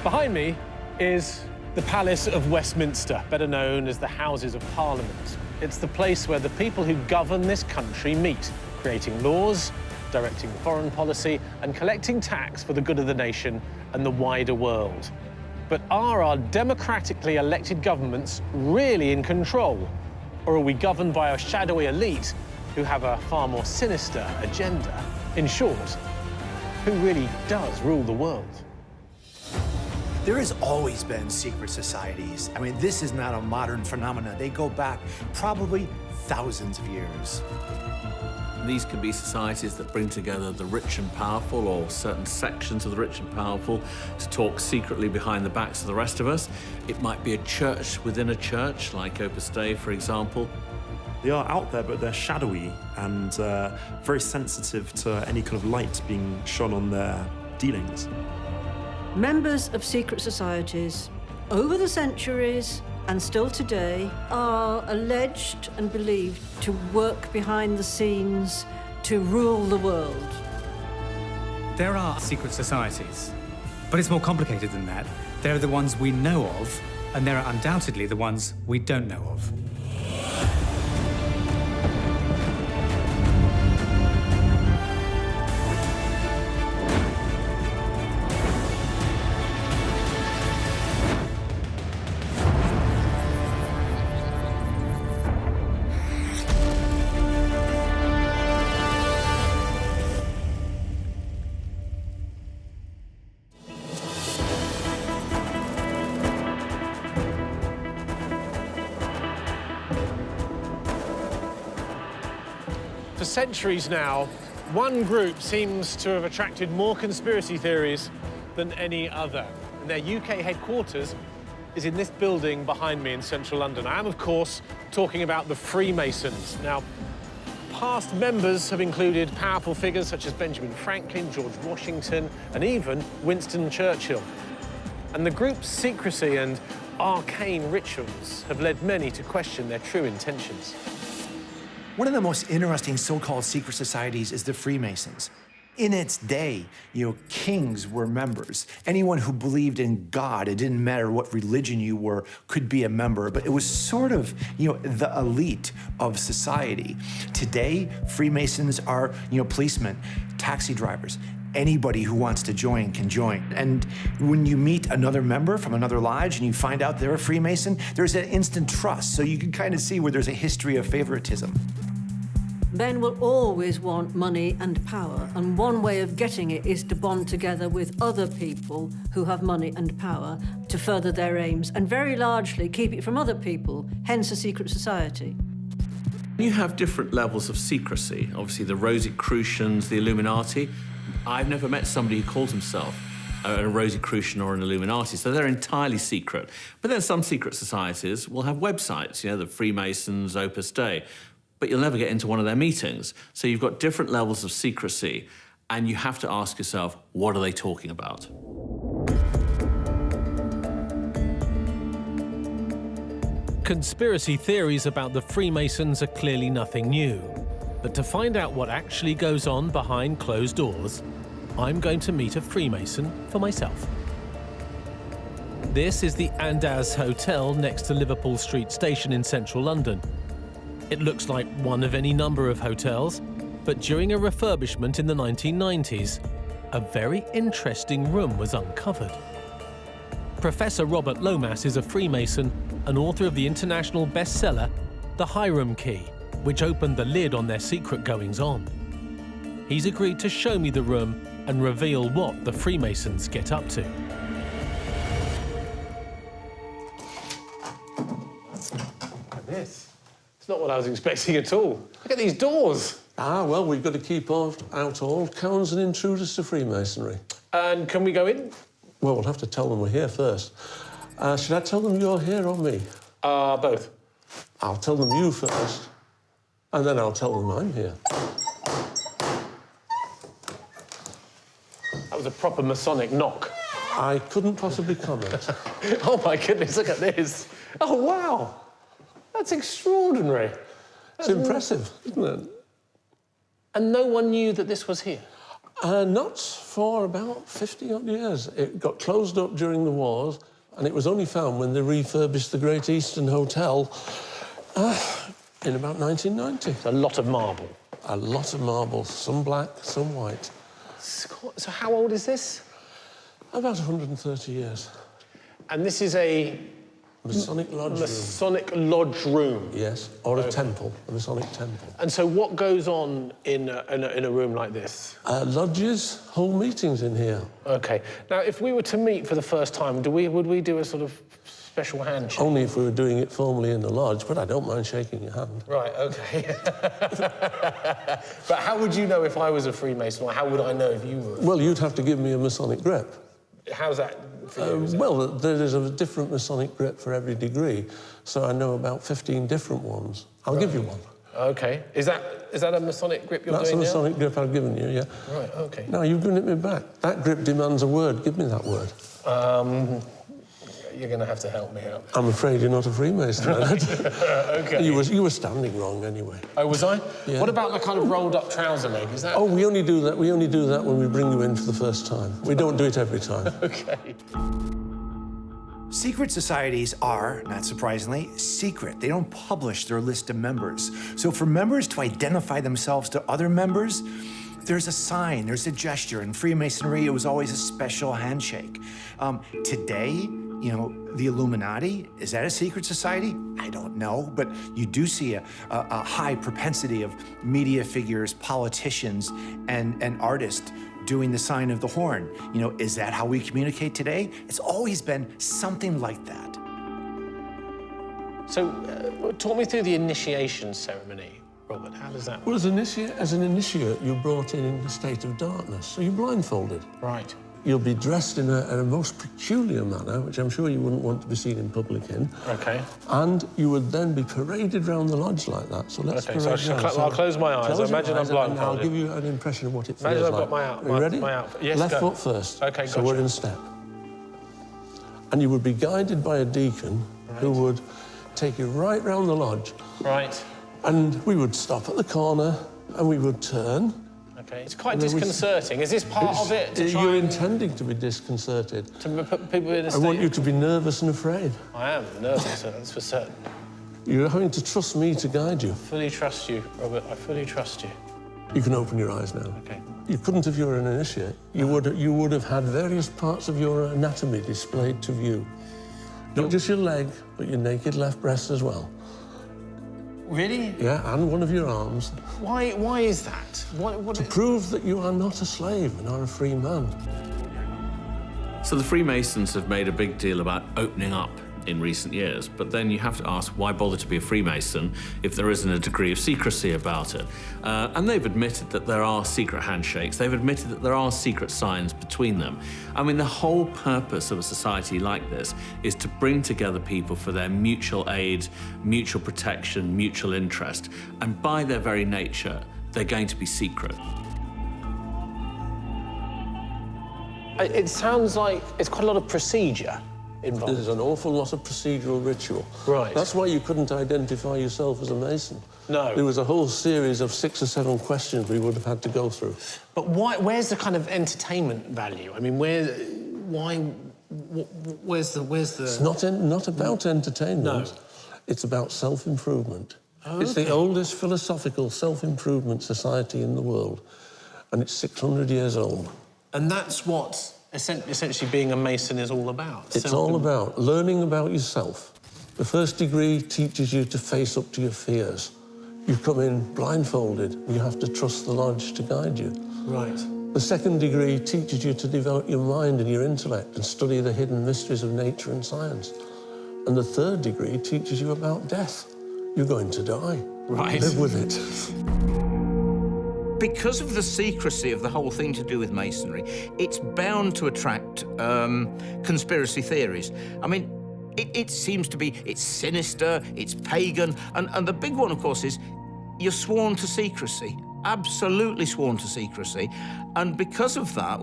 Behind me is the Palace of Westminster, better known as the Houses of Parliament. It's the place where the people who govern this country meet, creating laws, directing foreign policy, and collecting tax for the good of the nation and the wider world. But are our democratically elected governments really in control? Or are we governed by a shadowy elite who have a far more sinister agenda? In short, who really does rule the world? There has always been secret societies. I mean, this is not a modern phenomenon. They go back probably thousands of years. These can be societies that bring together the rich and powerful, or certain sections of the rich and powerful, to talk secretly behind the backs of the rest of us. It might be a church within a church, like Opus Dei, for example. They are out there, but they're shadowy and very sensitive to any kind of light being shone on their dealings. Members of secret societies, over the centuries and still today, are alleged and believed to work behind the scenes to rule the world. There are secret societies, but it's more complicated than that. There are the ones we know of, and there are undoubtedly the ones we don't know of. For centuries now, one group seems to have attracted more conspiracy theories than any other. And their UK headquarters is in this building behind me in central London. I am, of course, talking about the Freemasons. Now, past members have included powerful figures such as Benjamin Franklin, George Washington, and even Winston Churchill. And the group's secrecy and arcane rituals have led many to question their true intentions. One of the most interesting so-called secret societies is the Freemasons. In its day, kings were members. Anyone who believed in God, it didn't matter what religion you were, could be a member, but it was sort of, the elite of society. Today, Freemasons are, policemen, taxi drivers. Anybody who wants to join can join. And when you meet another member from another lodge and you find out they're a Freemason, there's an instant trust, so you can kind of see where there's a history of favoritism. Men will always want money and power, and one way of getting it is to bond together with other people who have money and power to further their aims, and very largely keep it from other people, hence a secret society. You have different levels of secrecy. Obviously, the Rosicrucians, the Illuminati. I've never met somebody who calls himself a Rosicrucian or an Illuminati, so they're entirely secret. But then some secret societies will have websites, the Freemasons, Opus Dei, but you'll never get into one of their meetings. So you've got different levels of secrecy, and you have to ask yourself, what are they talking about? Conspiracy theories about the Freemasons are clearly nothing new. But to find out what actually goes on behind closed doors, I'm going to meet a Freemason for myself. This is the Andaz Hotel next to Liverpool Street Station in central London. It looks like one of any number of hotels, but during a refurbishment in the 1990s, a very interesting room was uncovered. Professor Robert Lomas is a Freemason and author of the international bestseller, The Hiram Key, which opened the lid on their secret goings-on. He's agreed to show me the room and reveal what the Freemasons get up to. Look at this. It's not what I was expecting at all. Look at these doors. Ah, well, we've got to keep out all cowns and intruders to Freemasonry. And can we go in? Well, we'll have to tell them we're here first. Should I tell them you're here or me? Both. I'll tell them you first, and then I'll tell them I'm here. That was a proper Masonic knock. I couldn't possibly comment. Oh, my goodness, look at this. Oh, wow. That's extraordinary. It's impressive, isn't it? And no one knew that this was here? Not for about 50-odd years. It got closed up during the wars, and it was only found when they refurbished the Great Eastern Hotel in about 1990. A lot of marble. A lot of marble, some black, some white. So how old is this? About 130 years. And this is a Masonic lodge room. Masonic lodge room. Yes, or a temple, a Masonic temple. And so what goes on in a room like this? Lodges hold meetings in here. OK. Now, if we were to meet for the first time, would we do a sort of special handshake? Only if we were doing it formally in the lodge, but I don't mind shaking your hand. Right, OK. But how would you know if I was a Freemason, or how would I know if you were? Well, you'd have to give me a Masonic grip. How's that for you? Well, there is a different Masonic grip for every degree, so I know about 15 different ones. I'll give you one. OK. Is that a Masonic grip you're That's doing a now? Masonic grip I've given you, yeah. Right, OK. Now, you've given it me back. That grip demands a word. Give me that word. You're going to have to help me out. I'm afraid you're not a Freemason, Leonard. OK. You were standing wrong, anyway. Oh, was I? Yeah. What about the kind of rolled-up trouser leg? Is that... Oh, we only do that when we bring you in for the first time. We don't do it every time. OK. Secret societies are, not surprisingly, secret. They don't publish their list of members. So for members to identify themselves to other members, there's a sign, there's a gesture. In Freemasonry, it was always a special handshake. Today, you know, the Illuminati, is that a secret society? I don't know, but you do see a high propensity of media figures, politicians, and artists doing the sign of the horn. You know, is that how we communicate today? It's always been something like that. So, talk me through the initiation ceremony, Robert. How does that work? Well, as an initiate, you're brought in a state of darkness, so you're blindfolded. Right. You'll be dressed in a most peculiar manner, which I'm sure you wouldn't want to be seen in public in. OK. And you would then be paraded around the lodge like that. So let's OK, parade so round. I'll close my eyes. Close I your imagine I'm eyes and I'll blindfolded. give you an impression of what it feels like. Imagine I've got Are you ready? my outfit. Yes, Left go. foot first. OK, So gotcha. we're in step. And you would be guided by a deacon who would take you right round the lodge. Right. And we would stop at the corner and we would turn. OK. It's quite And then we- disconcerting. Is this part of it? To try You're and- intending to be disconcerted. to put people in a I state... want you to be nervous and afraid. I am nervous, that's for certain. You're having to trust me to guide you. Fully trust you, Robert. I fully trust you. You can open your eyes now. OK. You couldn't if you were an initiate. You would have had various parts of your anatomy displayed to view. Not just your leg, but your naked left breast as well. Really? Yeah, and one of your arms. Why is that? To prove that you are not a slave and are a free man. So the Freemasons have made a big deal about opening up in recent years, but then you have to ask, why bother to be a Freemason if there isn't a degree of secrecy about it? And they've admitted that there are secret handshakes. They've admitted that there are secret signs between them. I mean, the whole purpose of a society like this is to bring together people for their mutual aid, mutual protection, mutual interest. And by their very nature, they're going to be secret. It sounds like it's quite a lot of procedure involved. There's an awful lot of procedural ritual. Right. That's why you couldn't identify yourself as a Mason. No. There was a whole series of 6 or 7 questions we would have had to go through. But where's the kind of entertainment value? I mean, where's the... It's not about entertainment. No. It's about self-improvement. Oh, It's okay. the oldest philosophical self-improvement society in the world, and it's 600 years old. And that's what essentially being a Mason is all about. It's all about learning about yourself. The first degree teaches you to face up to your fears. You come in blindfolded. You have to trust the lodge to guide you. Right. The second degree teaches you to develop your mind and your intellect and study the hidden mysteries of nature and science. And the third degree teaches you about death. You're going to die. Right. Live with it. Because of the secrecy of the whole thing to do with Masonry, it's bound to attract conspiracy theories. I mean, it seems to be, it's sinister, it's pagan, and the big one, of course, is you're sworn to secrecy. Absolutely sworn to secrecy. And because of that,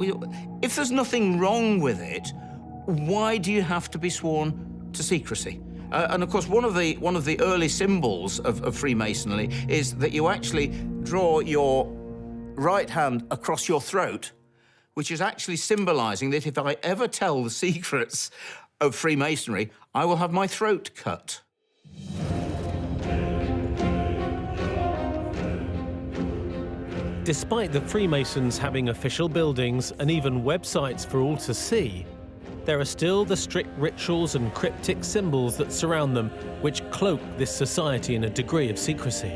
if there's nothing wrong with it, why do you have to be sworn to secrecy? And of course, one of the early symbols of Freemasonry is that you actually draw your right hand across your throat, which is actually symbolising that if I ever tell the secrets of Freemasonry, I will have my throat cut. Despite the Freemasons having official buildings and even websites for all to see, there are still the strict rituals and cryptic symbols that surround them, which cloak this society in a degree of secrecy.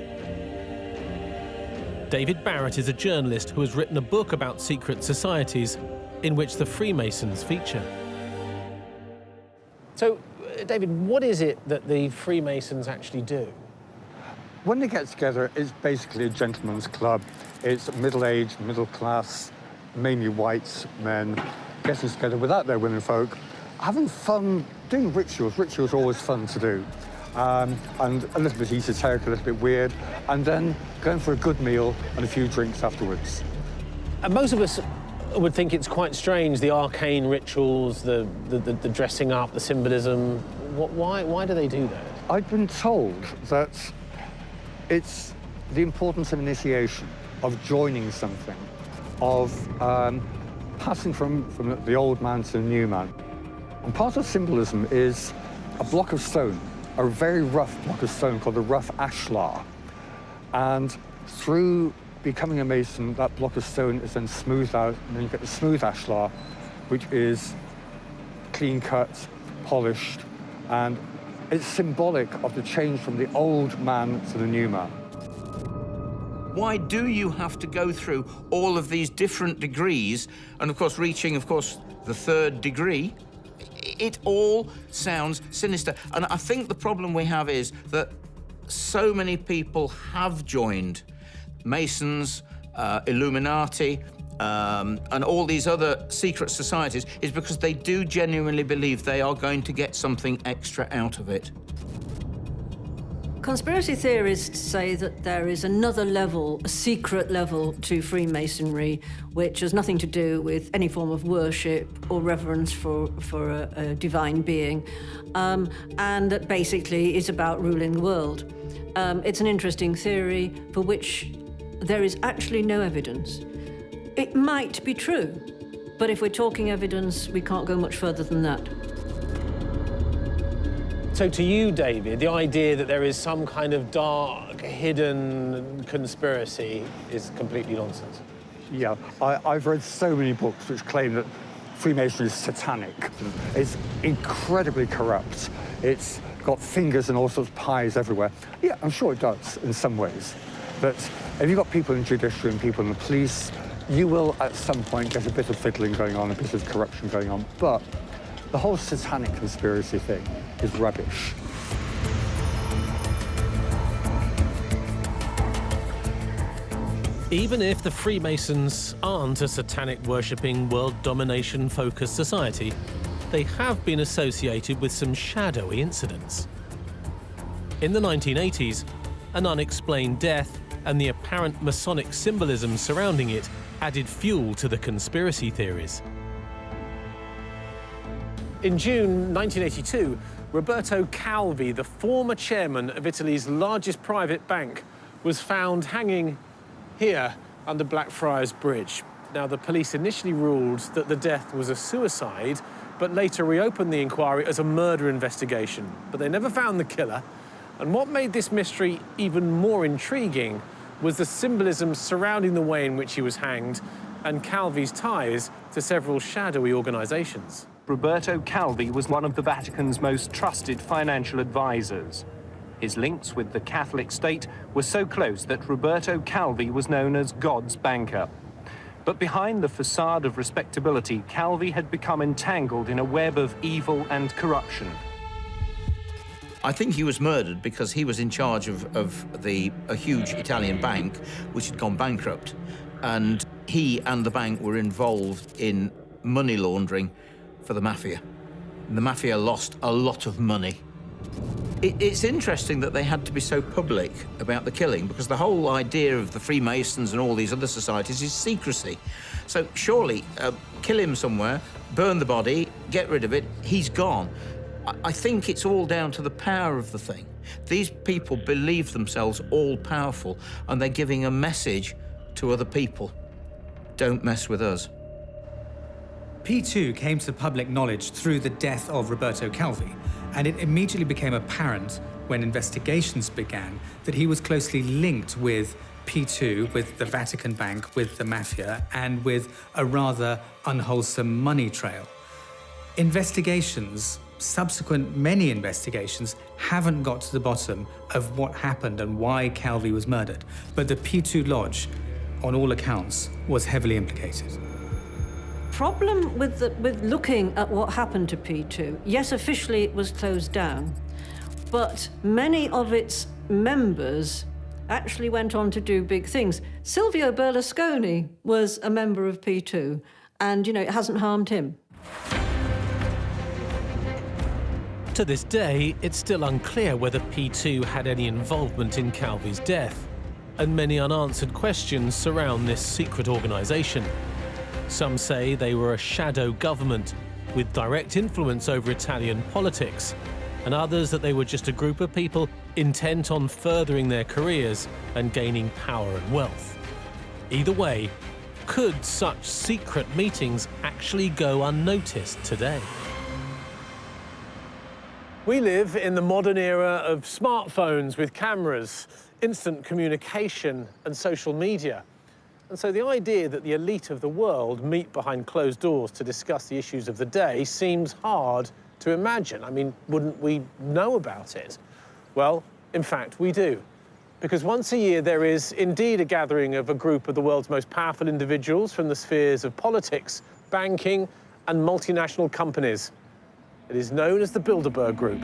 David Barrett is a journalist who has written a book about secret societies in which the Freemasons feature. So, David, what is it that the Freemasons actually do? When they get together, it's basically a gentleman's club. It's middle-aged, middle-class, mainly white men getting together without their women folk, having fun, doing rituals. Rituals are always fun to do. And a little bit esoteric, a little bit weird, and then going for a good meal and a few drinks afterwards. And most of us would think it's quite strange, the arcane rituals, the dressing up, the symbolism. Why do they do that? I've been told that it's the importance of initiation, of joining something, of passing from the old man to the new man. And part of symbolism is a block of stone, a very rough block of stone called the rough ashlar. And through becoming a Mason, that block of stone is then smoothed out, and then you get the smooth ashlar, which is clean cut, polished, and it's symbolic of the change from the old man to the new man. Why do you have to go through all of these different degrees, and of course reaching, of course, the third degree? It all sounds sinister. And I think the problem we have is that so many people have joined Masons, Illuminati, and all these other secret societies is because they do genuinely believe they are going to get something extra out of it. Conspiracy theorists say that there is another level, a secret level to Freemasonry, which has nothing to do with any form of worship or reverence for a divine being, and that basically is about ruling the world. It's an interesting theory for which there is actually no evidence. It might be true, but if we're talking evidence, we can't go much further than that. So to you, David, the idea that there is some kind of dark, hidden conspiracy is completely nonsense. Yeah, I've read so many books which claim that Freemasonry is satanic. It's incredibly corrupt. It's got fingers and all sorts of pies everywhere. Yeah, I'm sure it does in some ways. But if you've got people in judiciary and people in the police, you will at some point get a bit of fiddling going on, a bit of corruption going on. But the whole satanic conspiracy thing is rubbish. Even if the Freemasons aren't a satanic worshipping, world domination-focused society, they have been associated with some shadowy incidents. In the 1980s, an unexplained death and the apparent Masonic symbolism surrounding it added fuel to the conspiracy theories. In June 1982, Roberto Calvi, the former chairman of Italy's largest private bank, was found hanging here under Blackfriars Bridge. Now, the police initially ruled that the death was a suicide, but later reopened the inquiry as a murder investigation. But they never found the killer. And what made this mystery even more intriguing was the symbolism surrounding the way in which he was hanged and Calvi's ties to several shadowy organizations. Roberto Calvi was one of the Vatican's most trusted financial advisors. His links with the Catholic state were so close that Roberto Calvi was known as God's banker. But behind the facade of respectability, Calvi had become entangled in a web of evil and corruption. I think he was murdered because he was in charge of a huge Italian bank which had gone bankrupt. And he and the bank were involved in money laundering for the mafia. And the mafia lost a lot of money. It's interesting that they had to be so public about the killing because the whole idea of the Freemasons and all these other societies is secrecy. So surely kill him somewhere, burn the body, get rid of it, he's gone. I think it's all down to the power of the thing. These people believe themselves all-powerful and they're giving a message to other people. Don't mess with us. P2 came to public knowledge through the death of Roberto Calvi, and it immediately became apparent when investigations began that he was closely linked with P2, with the Vatican Bank, with the mafia, and with a rather unwholesome money trail. Many investigations, haven't got to the bottom of what happened and why Calvi was murdered, but the P2 Lodge, on all accounts, was heavily implicated. Problem with looking at what happened to P2, yes, officially it was closed down, but many of its members actually went on to do big things. Silvio Berlusconi was a member of P2, and, it hasn't harmed him. To this day, it's still unclear whether P2 had any involvement in Calvi's death, and many unanswered questions surround this secret organisation. Some say they were a shadow government with direct influence over Italian politics, and others that they were just a group of people intent on furthering their careers and gaining power and wealth. Either way, could such secret meetings actually go unnoticed today? We live in the modern era of smartphones with cameras, instant communication and social media. And so the idea that the elite of the world meet behind closed doors to discuss the issues of the day seems hard to imagine. I mean, wouldn't we know about it? Well, in fact, we do. Because once a year there is indeed a gathering of a group of the world's most powerful individuals from the spheres of politics, banking and multinational companies. It is known as the Bilderberg Group.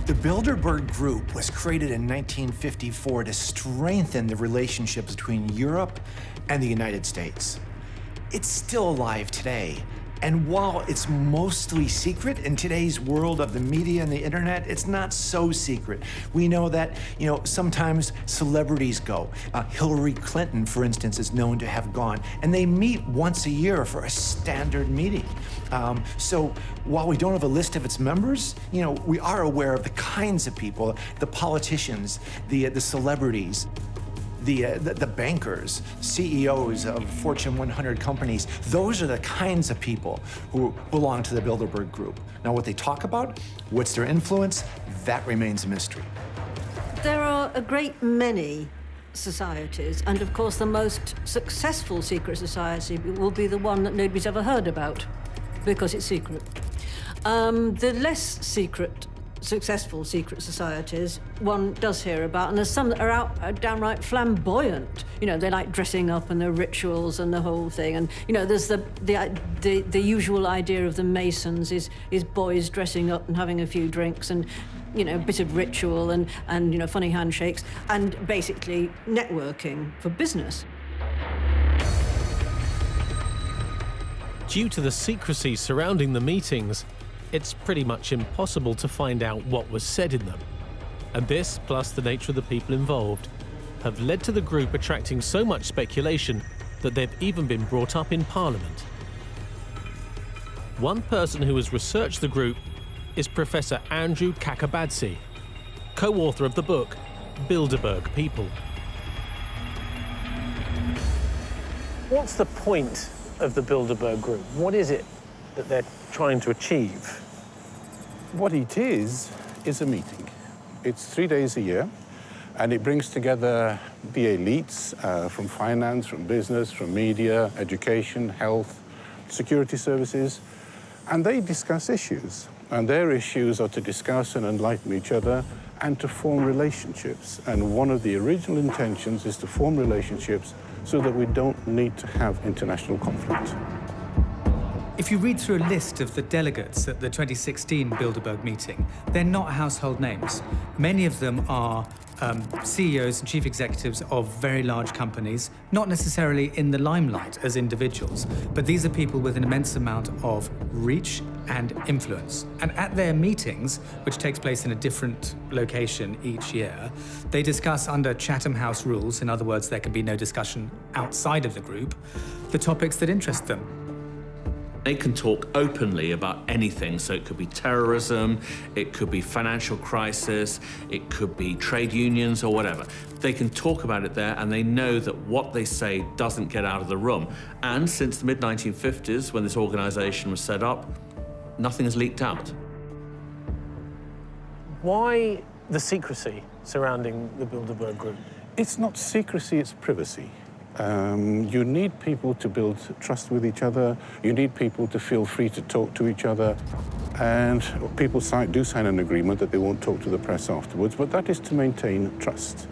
The Bilderberg Group was created in 1954 to strengthen the relationships between Europe and the United States. It's still alive today. And while it's mostly secret in today's world of the media and the internet, it's not so secret. We know that, sometimes celebrities go. Hillary Clinton, for instance, is known to have gone, and they meet once a year for a standard meeting. So while we don't have a list of its members, we are aware of the kinds of people, the politicians, the celebrities, the bankers, CEOs of Fortune 100 companies. Those are the kinds of people who belong to the Bilderberg Group. Now, what they talk about, what's their influence, that remains a mystery. There are a great many societies, and of course the most successful secret society will be the one that nobody's ever heard about, because it's secret. The less successful secret societies one does hear about, and there's some that are downright flamboyant. They like dressing up and their rituals and the whole thing. And there's the usual idea of the Masons is boys dressing up and having a few drinks and a bit of ritual and funny handshakes and basically networking for business. Due to the secrecy surrounding the meetings, it's pretty much impossible to find out what was said in them. And this, plus the nature of the people involved, have led to the group attracting so much speculation that they've even been brought up in Parliament. One person who has researched the group is Professor Andrew Kakabadze, co-author of the book Bilderberg People. What's the point of the Bilderberg Group? What is it that they're trying to achieve? What it is a meeting. It's 3 days a year, and it brings together the elites from finance, from business, from media, education, health, security services, and they discuss issues. And their issues are to discuss and enlighten each other and to form relationships. And one of the original intentions is to form relationships so that we don't need to have international conflict. If you read through a list of the delegates at the 2016 Bilderberg meeting, they're not household names. Many of them are CEOs and chief executives of very large companies, not necessarily in the limelight as individuals, but these are people with an immense amount of reach and influence. And at their meetings, which takes place in a different location each year, they discuss under Chatham House rules, in other words, there can be no discussion outside of the group, the topics that interest them. They can talk openly about anything, so it could be terrorism, it could be financial crisis, it could be trade unions or whatever. They can talk about it there, and they know that what they say doesn't get out of the room. And since the mid-1950s, when this organization was set up, nothing has leaked out. Why the secrecy surrounding the Bilderberg group? It's not secrecy, it's privacy. You need people to build trust with each other. You need people to feel free to talk to each other. And people do sign an agreement that they won't talk to the press afterwards, but that is to maintain trust.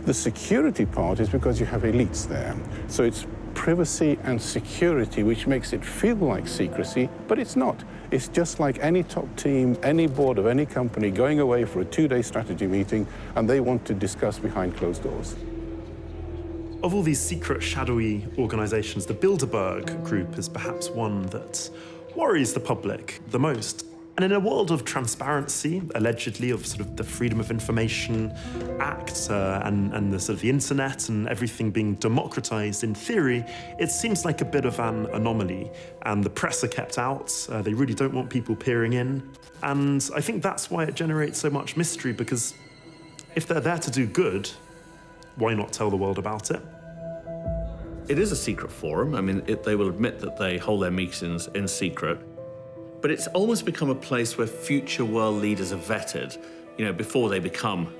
The security part is because you have elites there. So it's privacy and security, which makes it feel like secrecy, but it's not. It's just like any top team, any board of any company going away for a 2-day strategy meeting, and they want to discuss behind closed doors. Of all these secret, shadowy organizations, the Bilderberg group is perhaps one that worries the public the most. And in a world of transparency, allegedly, of sort of the Freedom of Information Act and the sort of the internet and everything being democratized in theory, it seems like a bit of an anomaly. And the press are kept out. They really don't want people peering in. And I think that's why it generates so much mystery, because if they're there to do good, why not tell the world about it? It is a secret forum. I mean, they will admit that they hold their meetings in secret. But it's almost become a place where future world leaders are vetted, before they become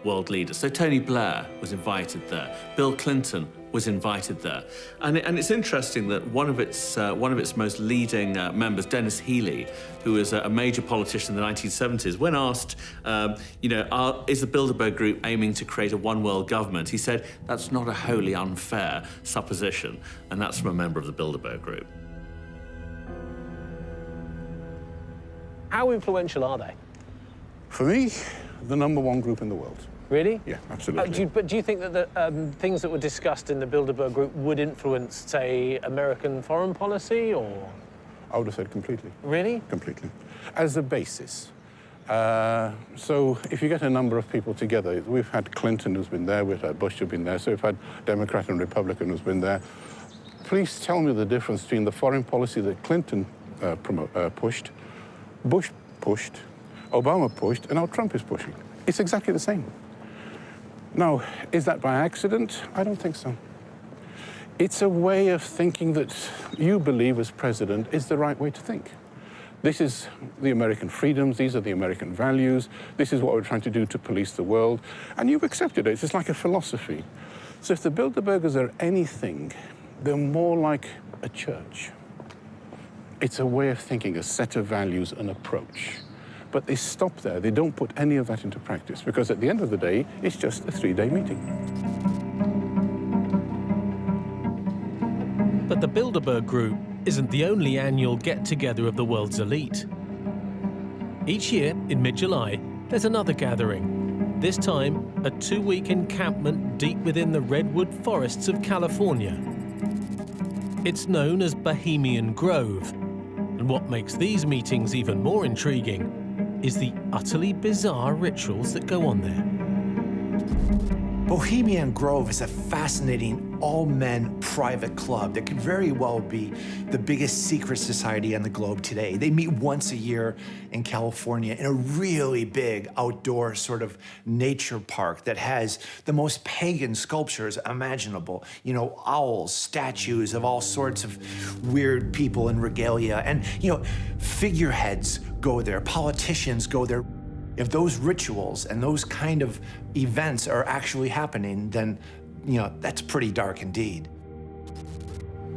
world leaders. So Tony Blair was invited there. Bill Clinton was invited there. And it's interesting that one of its most leading members, Dennis Healey, who was a major politician in the 1970s, when asked, is the Bilderberg Group aiming to create a one-world government? He said, that's not a wholly unfair supposition. And that's from a member of the Bilderberg Group. How influential are they? For me, the #1 group in the world. Really? Yeah, absolutely. But do you think that the things that were discussed in the Bilderberg group would influence, say, American foreign policy, or? I would have said completely. Really? Completely. As a basis. So if you get a number of people together, we've had Clinton who's been there, we've had Bush who's been there, so we've had Democrat and Republican who's been there. Please tell me the difference between the foreign policy that Clinton pushed, Bush pushed, Obama pushed, and now Trump is pushing. It's exactly the same. Now, is that by accident? I don't think so. It's a way of thinking that you believe as president is the right way to think. This is the American freedoms, these are the American values, this is what we're trying to do to police the world, and you've accepted it. It's like a philosophy. So if the Bilderbergers are anything, they're more like a church. It's a way of thinking, a set of values, an approach. But they stop there. They don't put any of that into practice, because at the end of the day, it's just a 3-day meeting. But the Bilderberg Group isn't the only annual get-together of the world's elite. Each year, in mid-July, there's another gathering. This time, a 2-week encampment deep within the redwood forests of California. It's known as Bohemian Grove. And what makes these meetings even more intriguing is the utterly bizarre rituals that go on there. Bohemian Grove is a fascinating all-men private club that could very well be the biggest secret society on the globe today. They meet once a year in California in a really big outdoor sort of nature park that has the most pagan sculptures imaginable. You know, owls, statues of all sorts of weird people in regalia, and, you know, figureheads go there, politicians go there. If those rituals and those kind of events are actually happening, then, you know, that's pretty dark indeed.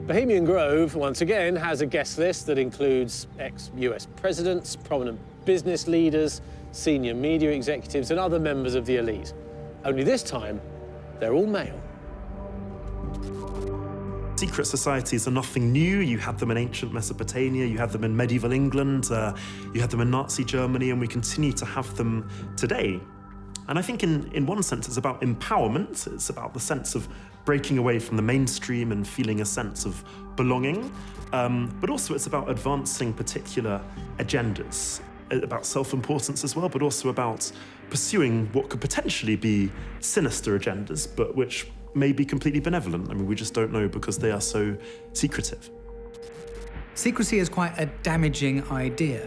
Bohemian Grove, once again, has a guest list that includes ex-US presidents, prominent business leaders, senior media executives, and other members of the elite. Only this time, they're all male. Secret societies are nothing new. You had them in ancient Mesopotamia, you had them in medieval England, you had them in Nazi Germany, and we continue to have them today. And I think in one sense it's about empowerment. It's about the sense of breaking away from the mainstream and feeling a sense of belonging. But also it's about advancing particular agendas, about self-importance as well, but also about pursuing what could potentially be sinister agendas, but which may be completely benevolent. I mean, we just don't know because they are so secretive. Secrecy is quite a damaging idea,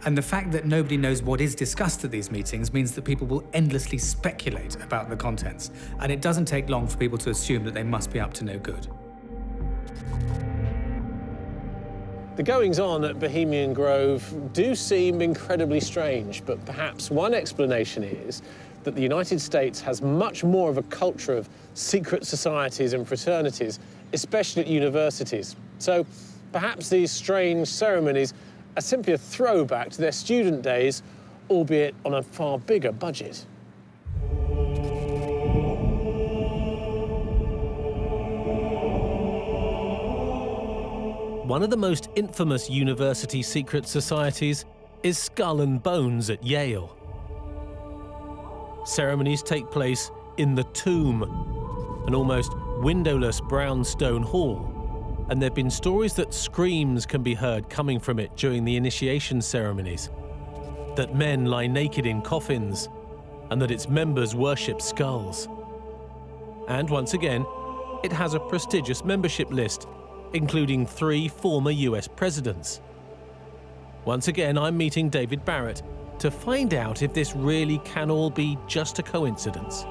and the fact that nobody knows what is discussed at these meetings means that people will endlessly speculate about the contents, and it doesn't take long for people to assume that they must be up to no good. The goings-on at Bohemian Grove do seem incredibly strange, but perhaps one explanation is that the United States has much more of a culture of secret societies and fraternities, especially at universities. So perhaps these strange ceremonies are simply a throwback to their student days, albeit on a far bigger budget. One of the most infamous university secret societies is Skull and Bones at Yale. Ceremonies take place in the Tomb, an almost windowless brownstone hall, and there have been stories that screams can be heard coming from it during the initiation ceremonies, that men lie naked in coffins, and that its members worship skulls. And once again, it has a prestigious membership list, including 3 former US presidents. Once again, I'm meeting David Barrett to find out if this really can all be just a coincidence.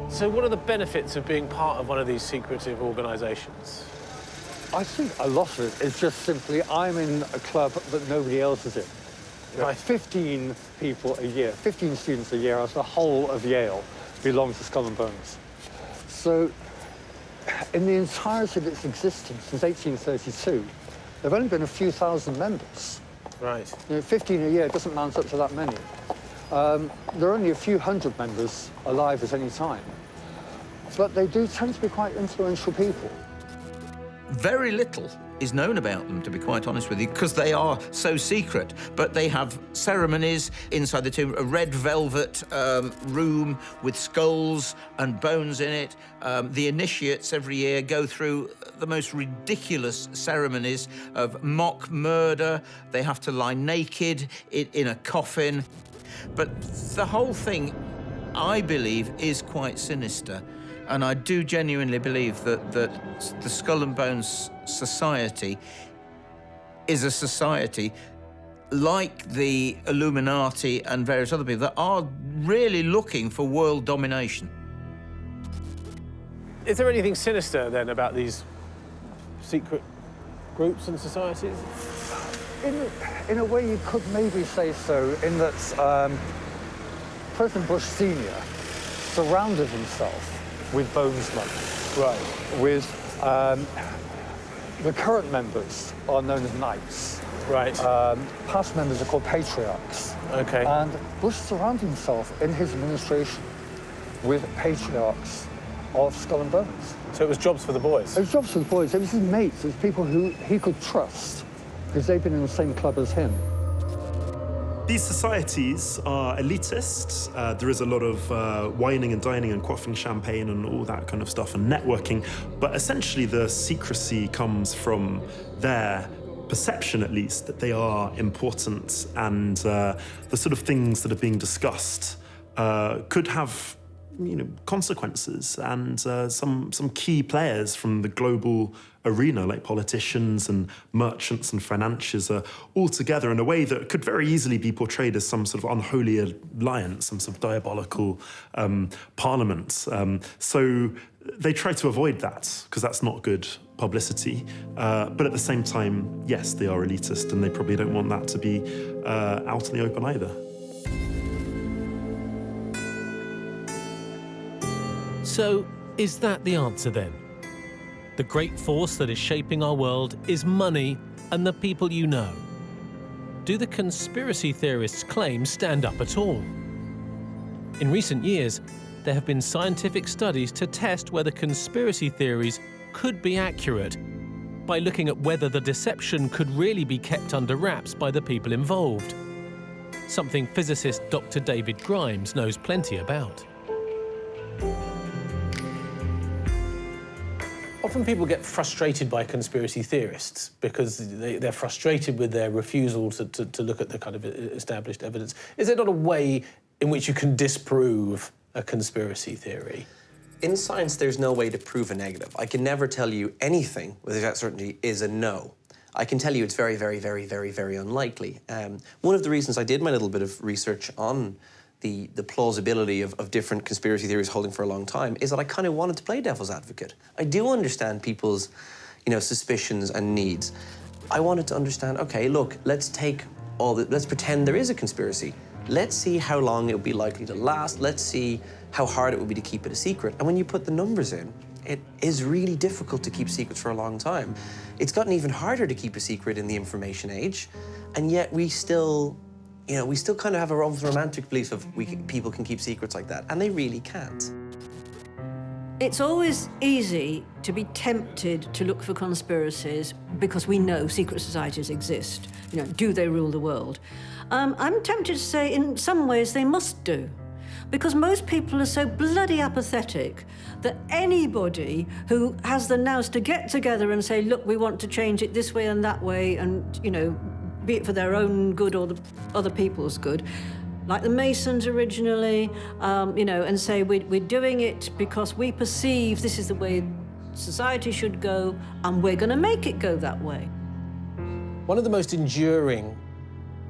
So what are the benefits of being part of one of these secretive organisations? I think a lot of it is just simply I'm in a club that nobody else is in. Right. 15 people a year, 15 students a year as the whole of Yale belongs to Skull and Bones. So in the entirety of its existence since 1832, there have only been a few thousand members. Right. 15 a year doesn't mount up to that many. There are only a few hundred members alive at any time. But they do tend to be quite influential people. Very little is known about them, to be quite honest with you, because they are so secret. But they have ceremonies inside the tomb, a red velvet room with skulls and bones in it. The initiates every year go through the most ridiculous ceremonies of mock murder. They have to lie naked in a coffin. But the whole thing, I believe, is quite sinister. And I do genuinely believe that the Skull and Bones Society is a society like the Illuminati and various other people that are really looking for world domination. Is there anything sinister, then, about these secret groups and societies? In a way, you could maybe say so, in that President Bush Sr. surrounded himself with Bones money. Right. With the current members are known as knights. Right. Past members are called patriarchs. Okay. And Bush surrounded himself in his administration with patriarchs of Skull and Bones. So it was jobs for the boys? It was jobs for the boys. It was his mates. It was people who he could trust because they'd been in the same club as him. These societies are elitist. There is a lot of wining and dining and quaffing champagne and all that kind of stuff and networking. But essentially the secrecy comes from their perception, at least, that they are important, and the sort of things that are being discussed could have, consequences, and some key players from the global arena, like politicians and merchants and financiers, are all together in a way that could very easily be portrayed as some sort of unholy alliance, some sort of diabolical parliament. So they try to avoid that, because that's not good publicity. But at the same time, yes, they are elitist, and they probably don't want that to be out in the open either. So, is that the answer then? The great force that is shaping our world is money and the people you know. Do the conspiracy theorists' claims stand up at all? In recent years, there have been scientific studies to test whether conspiracy theories could be accurate by looking at whether the deception could really be kept under wraps by the people involved. Something physicist Dr. David Grimes knows plenty about. Often people get frustrated by conspiracy theorists because they're frustrated with their refusal to look at the kind of established evidence. Is there not a way in which you can disprove a conspiracy theory? In science, there's no way to prove a negative. I can never tell you anything with exact certainty is a no. I can tell you it's very, very, very, very, very unlikely. One of the reasons I did my little bit of research on the plausibility of different conspiracy theories holding for a long time is that I kind of wanted to play devil's advocate. I do understand people's, suspicions and needs. I wanted to understand, okay, look, let's pretend there is a conspiracy. Let's see how long it would be likely to last. Let's see how hard it would be to keep it a secret. And when you put the numbers in, it is really difficult to keep secrets for a long time. It's gotten even harder to keep a secret in the information age, and yet we still kind of have a romantic belief of people can keep secrets like that, and they really can't. It's always easy to be tempted to look for conspiracies because we know secret societies exist. Do they rule the world? I'm tempted to say in some ways they must do, because most people are so bloody apathetic that anybody who has the nous to get together and say, look, we want to change it this way and that way, and, be it for their own good or the other people's good, like the Masons originally, and say we're doing it because we perceive this is the way society should go, and we're going to make it go that way. One of the most enduring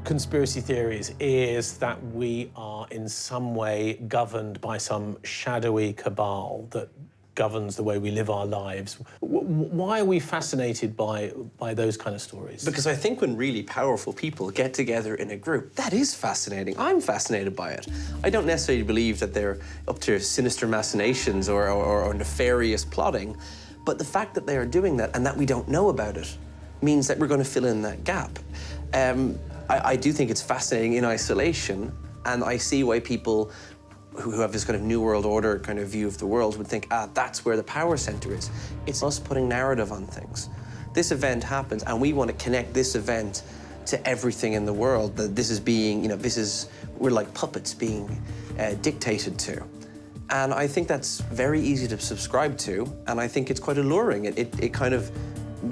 conspiracy theories is that we are in some way governed by some shadowy cabal that governs the way we live our lives. Why are we fascinated by those kind of stories? Because I think when really powerful people get together in a group, that is fascinating. I'm fascinated by it. I don't necessarily believe that they're up to sinister machinations or nefarious plotting, but the fact that they are doing that and that we don't know about it means that we're going to fill in that gap. I do think it's fascinating in isolation, and I see why people who have this kind of New World Order kind of view of the world would think, that's where the power center is. It's us putting narrative on things. This event happens, and we want to connect this event to everything in the world, that this is being, we're like puppets being dictated to. And I think that's very easy to subscribe to, and I think it's quite alluring. It kind of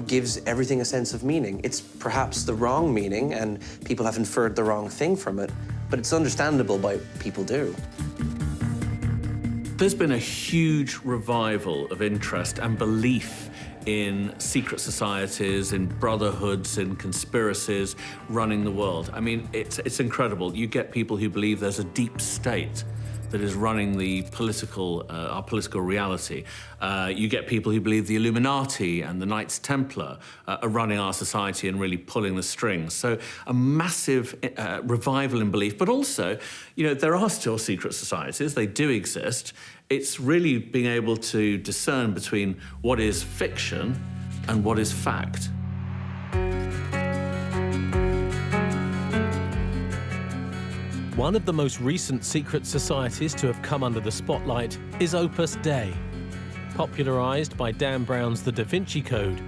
gives everything a sense of meaning. It's perhaps the wrong meaning, and people have inferred the wrong thing from it, but it's understandable why people do. There's been a huge revival of interest and belief in secret societies, in brotherhoods, in conspiracies running the world. I mean, it's incredible. You get people who believe there's a deep state that is running the our political reality. You get people who believe the Illuminati and the Knights Templar are running our society and really pulling the strings. So a massive revival in belief, but also, there are still secret societies, they do exist. It's really being able to discern between what is fiction and what is fact. One of the most recent secret societies to have come under the spotlight is Opus Dei. Popularized by Dan Brown's The Da Vinci Code,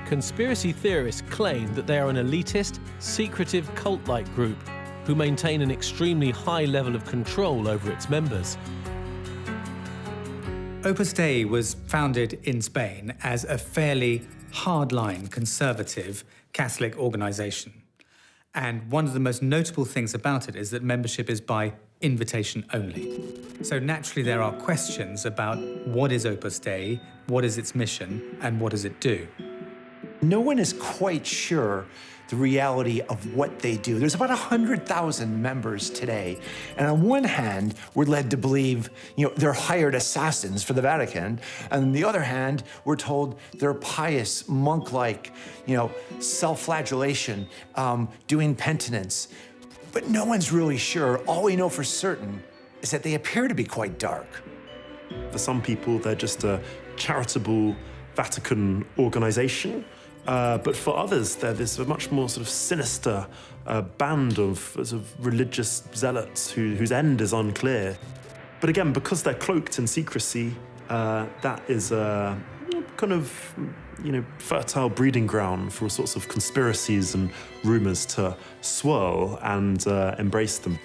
conspiracy theorists claim that they are an elitist, secretive cult-like group who maintain an extremely high level of control over its members. Opus Dei was founded in Spain as a fairly hardline, conservative Catholic organization. And one of the most notable things about it is that membership is by invitation only. So naturally there are questions about what is Opus Dei, what is its mission, and what does it do? No one is quite sure the reality of what they do. There's about 100,000 members today. And on one hand, we're led to believe, they're hired assassins for the Vatican. And on the other hand, we're told they're pious, monk-like, self-flagellation, doing penitence. But no one's really sure. All we know for certain is that they appear to be quite dark. For some people, they're just a charitable Vatican organization. But for others, they're this much more sort of sinister band of sort of religious zealots whose end is unclear. But again, because they're cloaked in secrecy, that is a kind of, fertile breeding ground for all sorts of conspiracies and rumors to swirl and embrace them.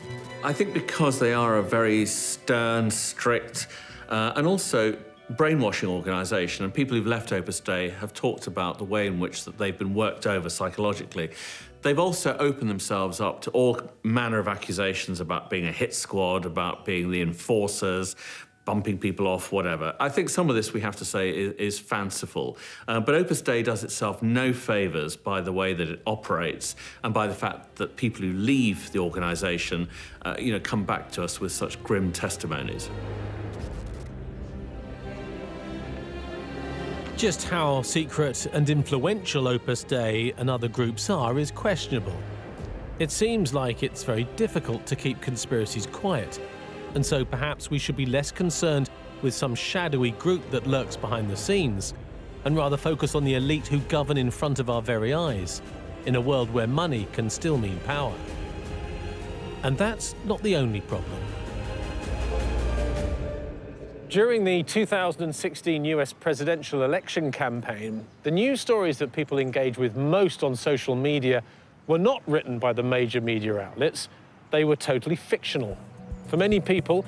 I think because they are a very stern, strict, and also brainwashing organisation, and people who've left Opus Dei have talked about the way in which that they've been worked over psychologically. They've also opened themselves up to all manner of accusations about being a hit squad, about being the enforcers. bumping people off, whatever. I think some of this, we have to say, is fanciful. But Opus Dei does itself no favours by the way that it operates and by the fact that people who leave the organisation, come back to us with such grim testimonies. Just how secret and influential Opus Dei and other groups are is questionable. It seems like it's very difficult to keep conspiracies quiet, and so perhaps we should be less concerned with some shadowy group that lurks behind the scenes, and rather focus on the elite who govern in front of our very eyes, in a world where money can still mean power. And that's not the only problem. During the 2016 US presidential election campaign, the news stories that people engage with most on social media were not written by the major media outlets. They were totally fictional. For many people,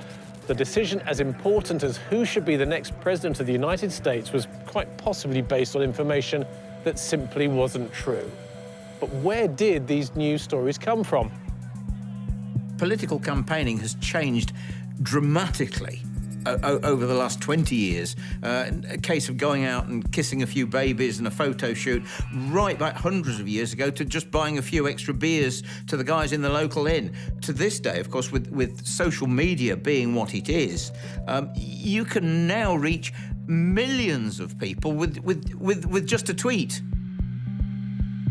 the decision as important as who should be the next president of the United States was quite possibly based on information that simply wasn't true. But where did these news stories come from? Political campaigning has changed dramatically over the last 20 years. A case of going out and kissing a few babies and a photo shoot, right back hundreds of years ago, to just buying a few extra beers to the guys in the local inn. To this day, of course, with social media being what it is, you can now reach millions of people with just a tweet.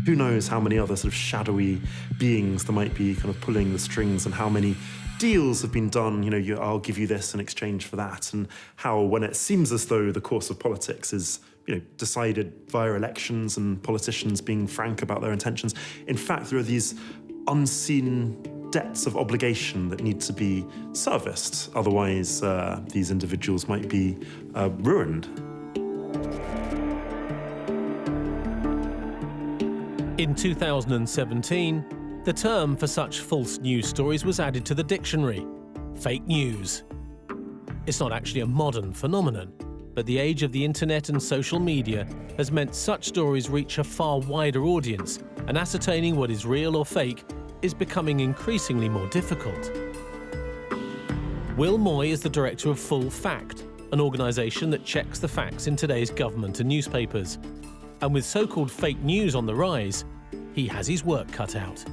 Who knows how many other sort of shadowy beings there might be kind of pulling the strings, and how many deals have been done, I'll give you this in exchange for that, and how when it seems as though the course of politics is, decided via elections and politicians being frank about their intentions, in fact, there are these unseen debts of obligation that need to be serviced. Otherwise, these individuals might be ruined. In 2017, the term for such false news stories was added to the dictionary: fake news. It's not actually a modern phenomenon, but the age of the internet and social media has meant such stories reach a far wider audience, and ascertaining what is real or fake is becoming increasingly more difficult. Will Moy is the director of Full Fact, an organisation that checks the facts in today's government and newspapers. And with so-called fake news on the rise, he has his work cut out.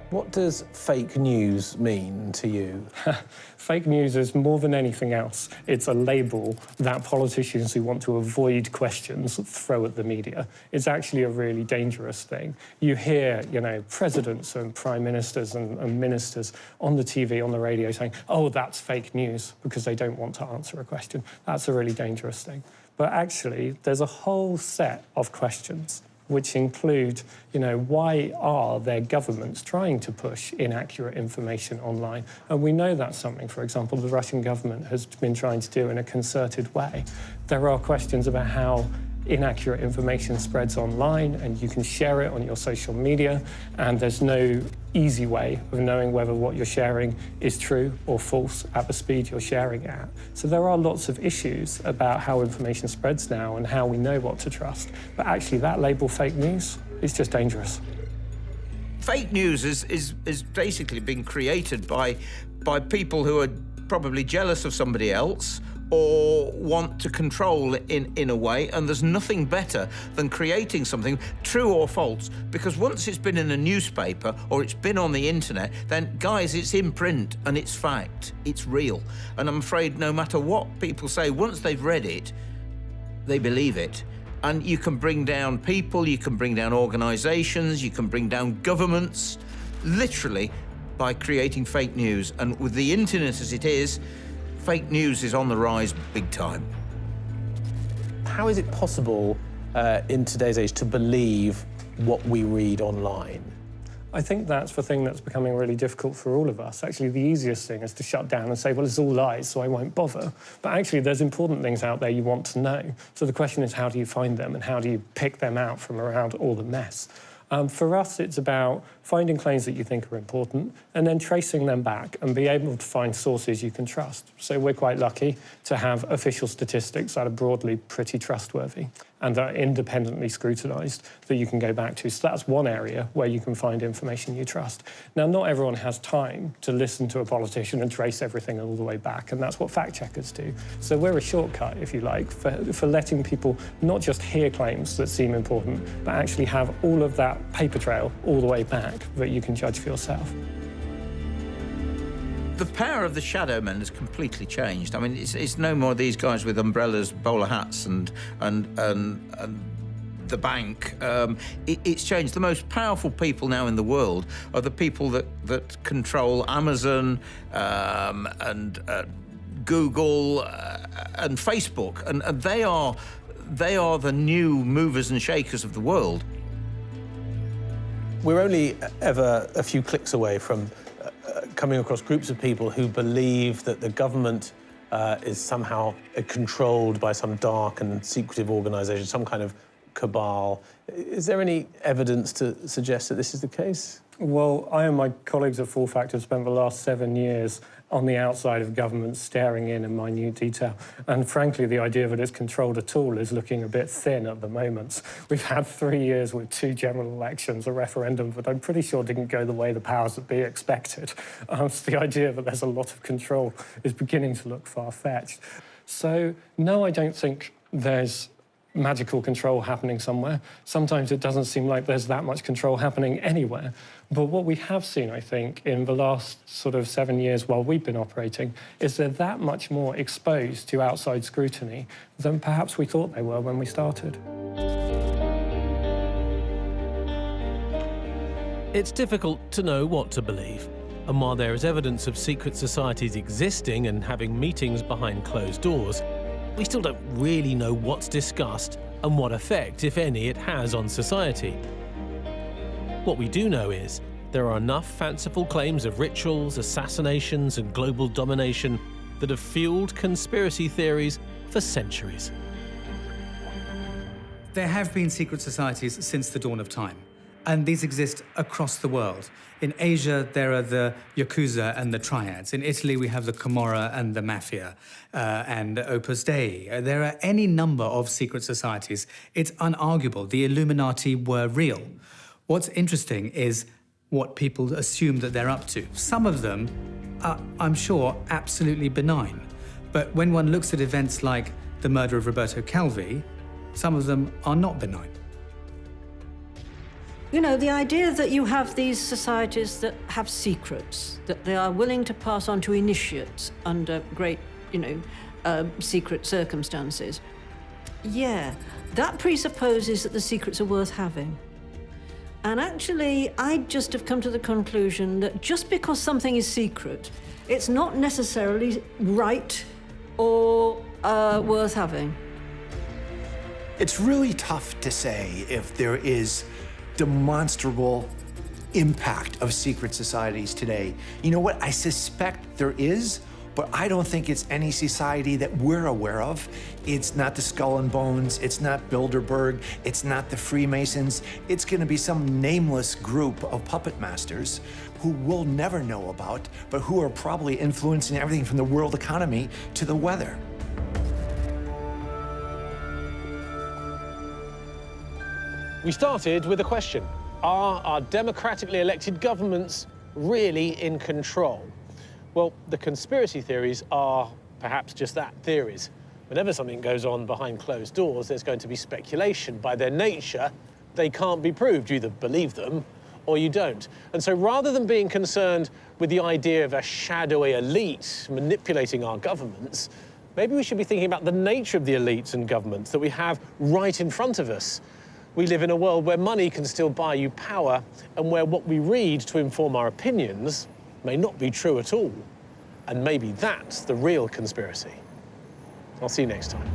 What does fake news mean to you? Fake news is more than anything else. It's a label that politicians who want to avoid questions throw at the media. It's actually a really dangerous thing. You hear, presidents and prime ministers and ministers on the TV, on the radio saying, oh, that's fake news, because they don't want to answer a question. That's a really dangerous thing. But actually, there's a whole set of questions which include, why are their governments trying to push inaccurate information online? And we know that's something, for example, the Russian government has been trying to do in a concerted way. There are questions about how inaccurate information spreads online, and you can share it on your social media, and there's no easy way of knowing whether what you're sharing is true or false at the speed you're sharing it at. So there are lots of issues about how information spreads now and how we know what to trust. But actually, that label fake news is just dangerous. Fake news is basically being created by people who are probably jealous of somebody else, or want to control in a way, and there's nothing better than creating something, true or false, because once it's been in a newspaper or it's been on the internet, then, guys, it's in print and it's fact, it's real. And I'm afraid no matter what people say, once they've read it, they believe it. And you can bring down people, you can bring down organisations, you can bring down governments, literally by creating fake news. And with the internet as it is, fake news is on the rise big time. How is it possible in today's age to believe what we read online? I think that's the thing that's becoming really difficult for all of us. Actually, the easiest thing is to shut down and say, well, it's all lies, so I won't bother. But actually, there's important things out there you want to know. So the question is, how do you find them, and how do you pick them out from around all the mess? For us, it's about finding claims that you think are important and then tracing them back and be able to find sources you can trust. So we're quite lucky to have official statistics that are broadly pretty trustworthy and that are independently scrutinised that you can go back to. So that's one area where you can find information you trust. Now, not everyone has time to listen to a politician and trace everything all the way back, and that's what fact-checkers do. So we're a shortcut, if you like, for letting people not just hear claims that seem important, but actually have all of that paper trail all the way back that you can judge for yourself. The power of the shadow men has completely changed. I mean, it's no more these guys with umbrellas, bowler hats, and the bank. It's changed. The most powerful people now in the world are the people that control Amazon and Google and Facebook, and they are the new movers and shakers of the world. We're only ever a few clicks away from coming across groups of people who believe that the government is somehow controlled by some dark and secretive organisation, some kind of cabal. Is there any evidence to suggest that this is the case? Well, I and my colleagues at Full Fact have spent the last 7 years on the outside of government, staring in minute detail. And frankly, the idea that it's controlled at all is looking a bit thin at the moment. We've had 3 years with 2 general elections, a referendum that I'm pretty sure didn't go the way the powers that be expected. So the idea that there's a lot of control is beginning to look far-fetched. So, no, I don't think there's magical control happening somewhere. Sometimes it doesn't seem like there's that much control happening anywhere. But what we have seen, I think, in the last sort of 7 years while we've been operating, is they're that much more exposed to outside scrutiny than perhaps we thought they were when we started. It's difficult to know what to believe. And while there is evidence of secret societies existing and having meetings behind closed doors, we still don't really know what's discussed and what effect, if any, it has on society. What we do know is there are enough fanciful claims of rituals, assassinations, and global domination that have fueled conspiracy theories for centuries. There have been secret societies since the dawn of time, and these exist across the world. In Asia, there are the Yakuza and the Triads. In Italy, we have the Camorra and the Mafia, and Opus Dei. There are any number of secret societies. It's unarguable. The Illuminati were real. What's interesting is what people assume that they're up to. Some of them are, I'm sure, absolutely benign. But when one looks at events like the murder of Roberto Calvi, some of them are not benign. You know, the idea that you have these societies that have secrets, that they are willing to pass on to initiates under great, secret circumstances. Yeah, that presupposes that the secrets are worth having. And actually, I just have come to the conclusion that just because something is secret, it's not necessarily right or worth having. It's really tough to say if there is demonstrable impact of secret societies today. You know what? I suspect there is, but I don't think it's any society that we're aware of. It's not the Skull and Bones, it's not Bilderberg, it's not the Freemasons. It's gonna be some nameless group of puppet masters who we'll never know about, but who are probably influencing everything from the world economy to the weather. We started with a question. Are our democratically elected governments really in control? Well, the conspiracy theories are perhaps just that, theories. Whenever something goes on behind closed doors, there's going to be speculation. By their nature, they can't be proved. You either believe them or you don't. And so rather than being concerned with the idea of a shadowy elite manipulating our governments, maybe we should be thinking about the nature of the elites and governments that we have right in front of us. We live in a world where money can still buy you power and where what we read to inform our opinions may not be true at all. And maybe that's the real conspiracy. I'll see you next time.